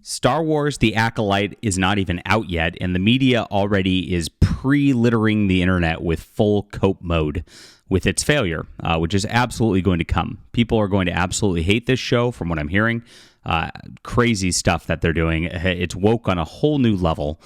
Star Wars The Acolyte is not even out yet, and the media already is pre-littering the internet with full cope mode with its failure, which is absolutely going to come. People are going to absolutely hate this show, from what I'm hearing. Crazy stuff that they're doing. It's woke on a whole new level,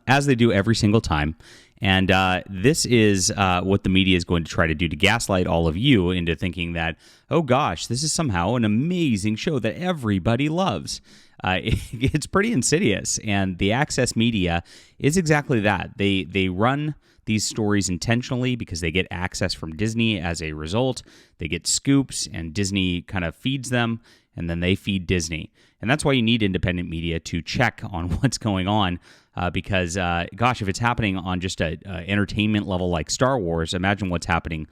as they do every single time. And this is what the media is going to try to do to gaslight all of you into thinking that, oh gosh, this is somehow an amazing show that everybody loves. It's pretty insidious, and the access media is exactly that. They run these stories intentionally because they get access from Disney as a result. They get scoops, and Disney kind of feeds them, and then they feed Disney. And that's why you need independent media to check on what's going on, because, gosh, if it's happening on just a entertainment level like Star Wars, imagine what's happening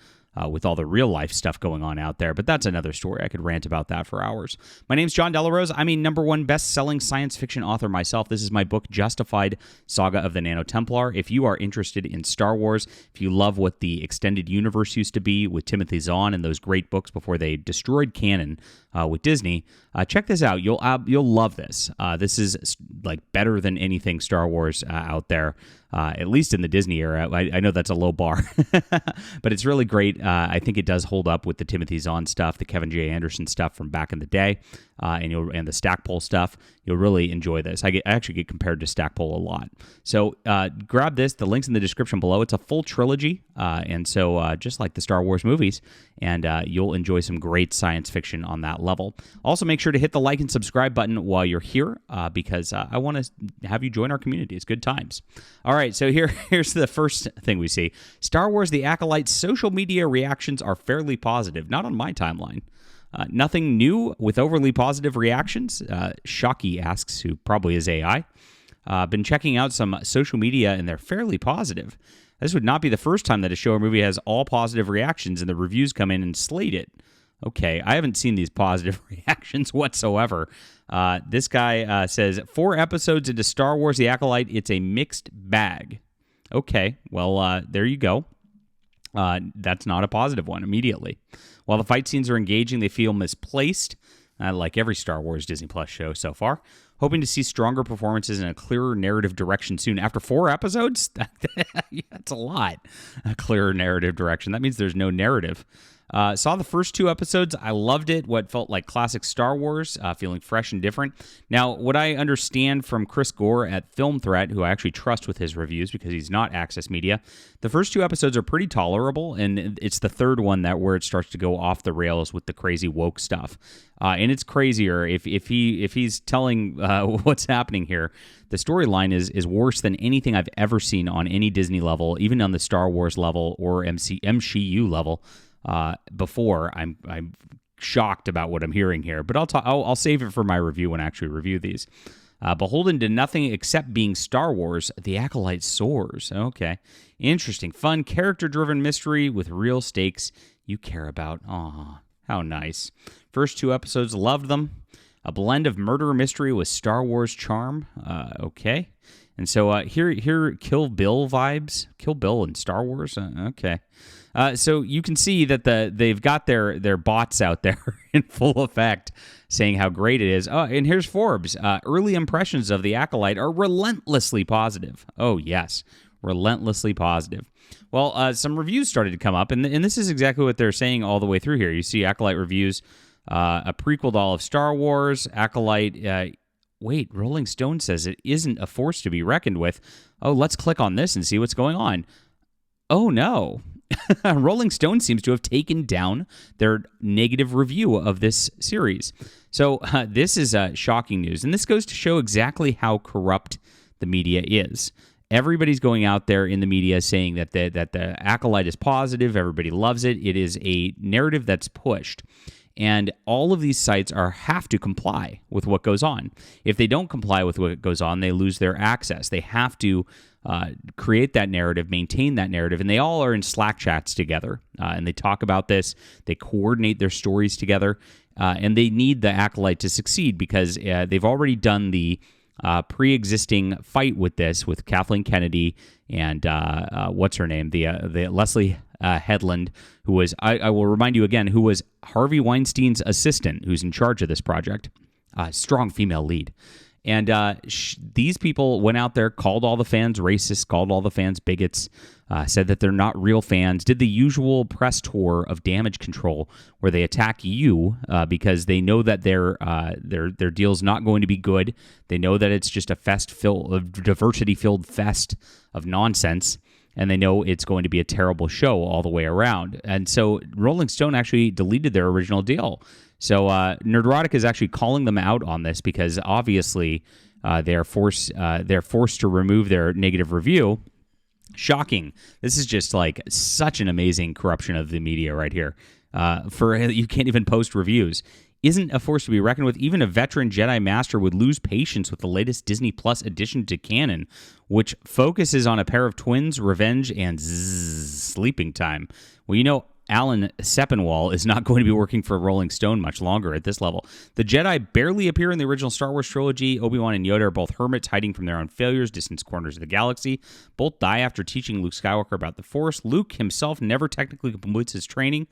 with all the real-life stuff going on out there. But that's another story. I could rant about that for hours. My name's John Delarose. I'm a #1 best-selling science fiction author myself. This is my book, Justified, Saga of the Nano Templar. If you are interested in Star Wars, if you love what the extended universe used to be with Timothy Zahn and those great books before they destroyed canon with Disney, check this out. You'll love this. This is like better than anything Star Wars out there. At least in the Disney era. I know that's a low bar, but it's really great. I think it does hold up with the Timothy Zahn stuff, the Kevin J. Anderson stuff from back in the day, and the Stackpole stuff. You'll really enjoy this. I actually get compared to Stackpole a lot. So grab this. The link's in the description below. It's a full trilogy, and so just like the Star Wars movies, and you'll enjoy some great science fiction on that level. Also, make sure to hit the like and subscribe button while you're here, because I want to have you join our community. It's good times. All right, so here's the first thing we see. Star Wars The Acolyte's social media reactions are fairly positive. Not on my timeline. Nothing new with overly positive reactions. Shocky asks, who probably is AI. Been checking out some social media, and they're fairly positive. This would not be the first time that a show or movie has all positive reactions, and the reviews come in and slate it. Okay, I haven't seen these positive reactions whatsoever. This guy says, 4 episodes into Star Wars The Acolyte, it's a mixed bag. Okay, well, there you go. That's not a positive one immediately. While the fight scenes are engaging, they feel misplaced, like every Star Wars Disney Plus show so far. Hoping to see stronger performances and a clearer narrative direction soon. After 4 episodes? That's a lot. A clearer narrative direction. That means there's no narrative. Saw the first 2 episodes. I loved it. What felt like classic Star Wars, feeling fresh and different. Now, what I understand from Chris Gore at Film Threat, who I actually trust with his reviews because he's not Access Media, the first 2 episodes are pretty tolerable, and it's the third one where it starts to go off the rails with the crazy woke stuff. And it's crazier if he's telling what's happening here. The storyline is worse than anything I've ever seen on any Disney level, even on the Star Wars level or MCU level. Before. I'm shocked about what I'm hearing here, but I'll save it for my review when I actually review these. Beholden to nothing except being Star Wars, The Acolyte soars. Okay, interesting, fun, character-driven mystery with real stakes you care about. Aw, how nice. First 2 episodes, loved them. A blend of murder mystery with Star Wars charm. Okay. And so here, Kill Bill vibes. Kill Bill and Star Wars. Okay. So you can see that they've got their bots out there in full effect saying how great it is. Oh, and here's Forbes. Early impressions of The Acolyte are relentlessly positive. Oh, yes. Relentlessly positive. Well, some reviews started to come up, and this is exactly what they're saying all the way through here. You see Acolyte reviews, a prequel to all of Star Wars, Acolyte... Wait, Rolling Stone says it isn't a force to be reckoned with. Oh, let's click on this and see what's going on. Oh, no. Rolling Stone seems to have taken down their negative review of this series. So this is shocking news. And this goes to show exactly how corrupt the media is. Everybody's going out there in the media saying that the Acolyte is positive. Everybody loves it. It is a narrative that's pushed. And all of these sites have to comply with what goes on. If they don't comply with what goes on, they lose their access. They have to create that narrative, maintain that narrative, and they all are in Slack chats together. And they talk about this. They coordinate their stories together. And they need the Acolyte to succeed because they've already done the pre-existing fight with Kathleen Kennedy and what's her name? The Leslie Headland, who was, I will remind you again, who was Harvey Weinstein's assistant, who's in charge of this project. Strong female lead. And these people went out there, called all the fans racist, called all the fans bigots, said that they're not real fans, did the usual press tour of damage control where they attack you because they know that their deal's not going to be good. They know that it's just a diversity-filled fest of nonsense, and they know it's going to be a terrible show all the way around. And so Rolling Stone actually deleted their original deal. So Nerdrotic is actually calling them out on this because obviously they're forced to remove their negative review. Shocking. This is just like such an amazing corruption of the media right here. You can't even post reviews. Isn't a force to be reckoned with. Even a veteran Jedi Master would lose patience with the latest Disney Plus addition to canon, which focuses on a pair of twins, revenge, and sleeping time. Well, Alan Sepinwall is not going to be working for Rolling Stone much longer at this level. The Jedi barely appear in the original Star Wars trilogy. Obi-Wan and Yoda are both hermits hiding from their own failures, distant corners of the galaxy. Both die after teaching Luke Skywalker about the Force. Luke himself never technically completes his training,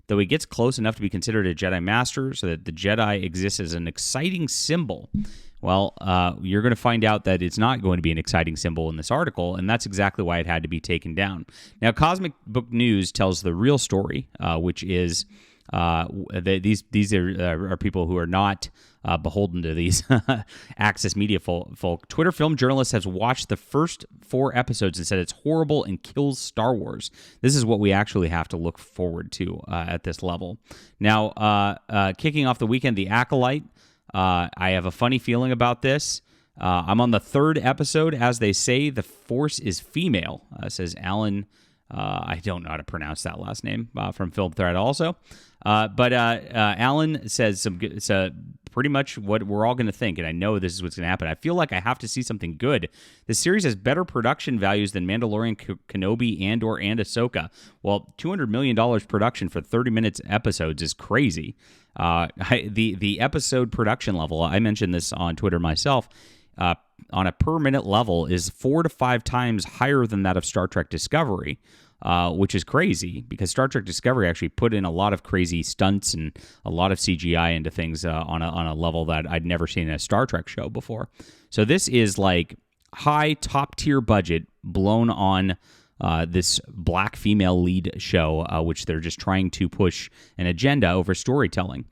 though he gets close enough to be considered a Jedi Master, so that the Jedi exists as an exciting symbol. Well, you're going to find out that it's not going to be an exciting symbol in this article, and that's exactly why it had to be taken down. Now, Cosmic Book News tells the real story, which is these are people who are not beholden to these Access Media folk. Twitter film journalist has watched the first 4 episodes and said it's horrible and kills Star Wars. This is what we actually have to look forward to at this level. Now, kicking off the weekend, The Acolyte. I have a funny feeling about this. I'm on the 3rd episode. As they say, the Force is female, says Alan. I don't know how to pronounce that last name from Film Thread also. But Alan says it's pretty much what we're all going to think, and I know this is what's going to happen. I feel like I have to see something good. The series has better production values than Mandalorian, Kenobi, Andor, and Ahsoka. Well, $200 million production for 30 minutes episodes is crazy. The episode production level, I mentioned this on Twitter myself, on a per minute level is 4 to 5 times higher than that of Star Trek Discovery, which is crazy because Star Trek Discovery actually put in a lot of crazy stunts and a lot of CGI into things on a level that I'd never seen in a Star Trek show before. So this is like high top tier budget blown on this black female lead show, which they're just trying to push an agenda over storytelling.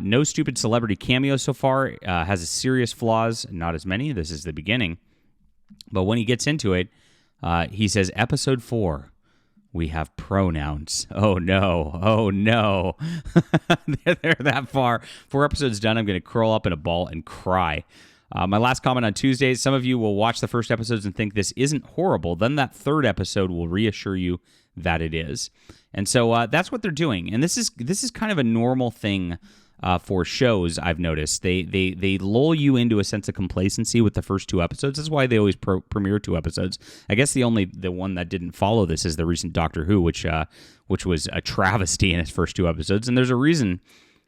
No stupid celebrity cameos so far. Has serious flaws, not as many. This is the beginning. But when he gets into it, he says, Episode 4, we have pronouns. Oh, no. They're that far. 4 episodes done, I'm going to curl up in a ball and cry. My last comment on Tuesday, some of you will watch the first episodes and think this isn't horrible. Then that 3rd episode will reassure you that it is. And so that's what they're doing. And this is kind of a normal thing for shows, I've noticed. They lull you into a sense of complacency with the first 2 episodes. That's why they always premiere 2 episodes. I guess the one that didn't follow this is the recent Doctor Who, which was a travesty in its first 2 episodes. And there's a reason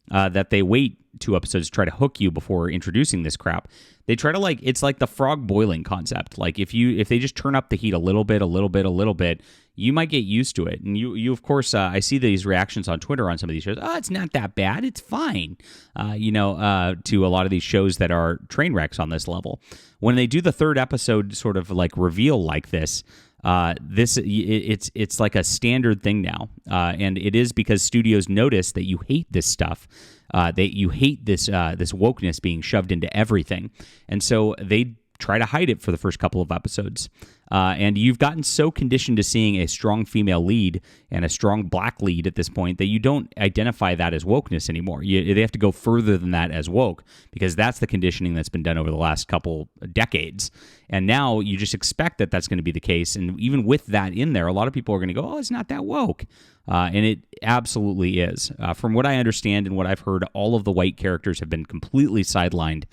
that they wait 2 episodes to try to hook you before introducing this crap. They try to it's like the frog boiling concept. Like if they just turn up the heat a little bit, you might get used to it. And you of course, I see these reactions on Twitter on some of these shows. Oh, it's not that bad. It's fine. To a lot of these shows that are train wrecks on this level. When they do the 3rd episode sort of like reveal like this, it's like a standard thing now, and it is because studios notice that you hate this stuff, that you hate this wokeness being shoved into everything, and so they try to hide it for the first couple of episodes. And you've gotten so conditioned to seeing a strong female lead and a strong black lead at this point that you don't identify that as wokeness anymore. They have to go further than that as woke because that's the conditioning that's been done over the last couple decades. And now you just expect that that's going to be the case. And even with that in there, a lot of people are going to go, oh, it's not that woke. And it absolutely is. From what I understand and what I've heard, all of the white characters have been completely sidelined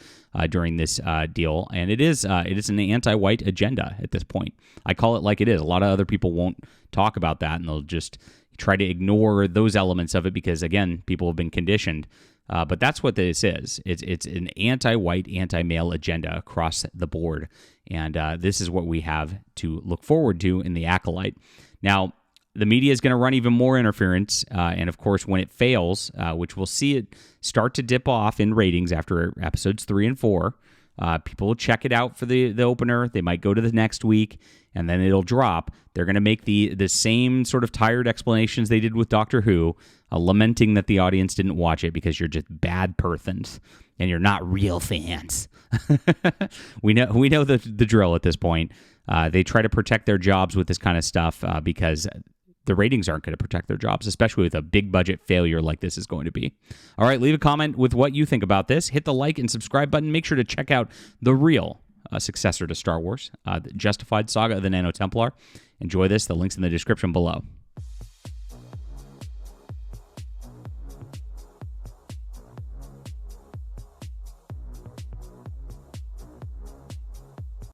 during this deal. And it is an anti-white agenda at this point. I call it like it is. A lot of other people won't talk about that, and they'll just try to ignore those elements of it because, again, people have been conditioned. But that's what this is. It's an anti-white, anti-male agenda across the board. And this is what we have to look forward to in The Acolyte. Now, the media is going to run even more interference. And, of course, when it fails, which we'll see it start to dip off in ratings after episodes 3 and 4, People will check it out for the opener. They might go to the next week, and then it'll drop. They're going to make the same sort of tired explanations they did with Doctor Who, lamenting that the audience didn't watch it because you're just bad persons and you're not real fans. We know the drill at this point. They try to protect their jobs with this kind of stuff because the ratings aren't going to protect their jobs, especially with a big budget failure like this is going to be. All right, leave a comment with what you think about this. Hit the like and subscribe button. Make sure to check out the real successor to Star Wars, the Justified Saga of the Nano Templar. Enjoy this. The link's in the description below.